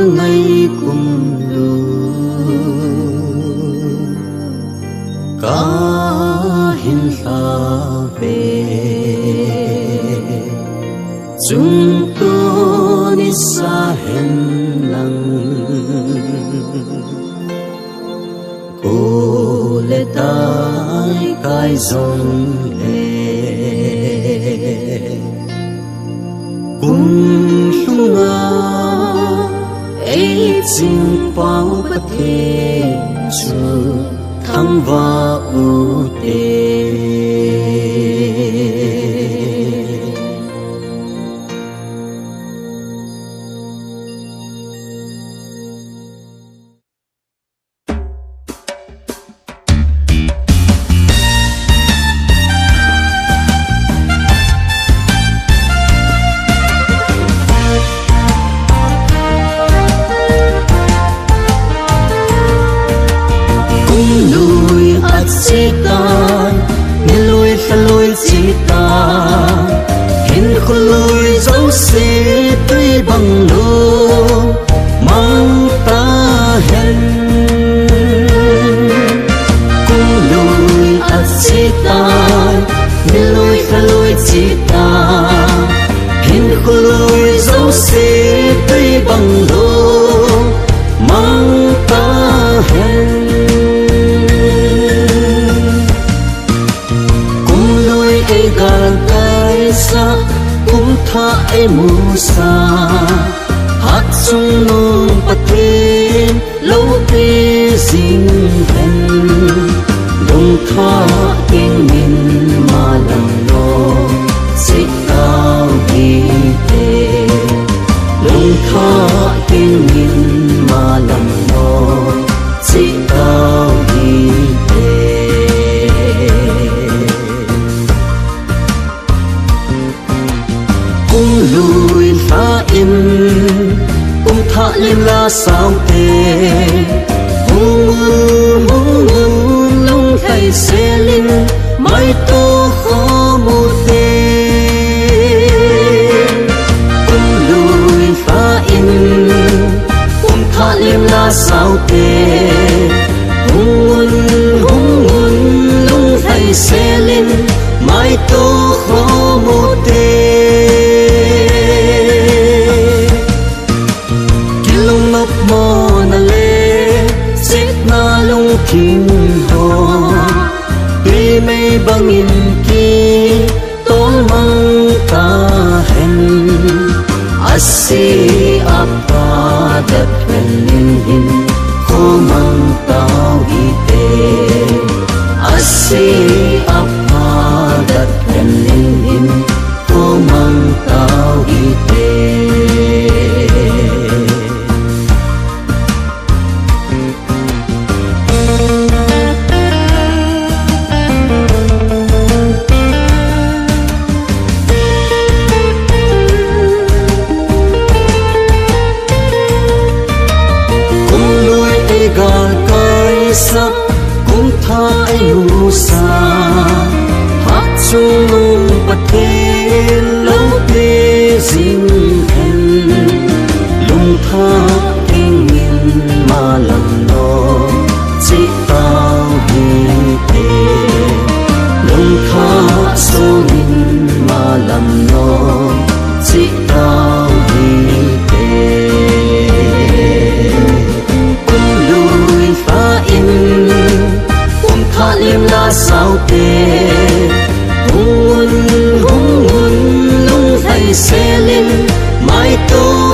dâng ngày cùng lu cả hình xa về chúng tôi đi xa hình lặng cô lệ tai cái dòng lệ cùng sung ngã ấy chính bao bất thế chu thăng và ưu tế sao thế hùng long thay xe linh mai tô khó một đêm cùng lùi phá in cùng thả liêm la sao thế hùng long thay xe linh mai tô khó một đêm kinh hồ tuy mây bangin ki tol mang ta hen asi apa dat penin hin ko mang tao hi te asi apa dat penin hin ko mang tao hi te sắc cũng thay lu xa hát chung bát thế lâu thế dinh hen lung tha kinh nghìn mà lòng nó chỉ tao hi thế lung tha số nghìn mà lòng nó chỉ tao hi thế liêm la sao thế hùng lung thay xe lên mai tô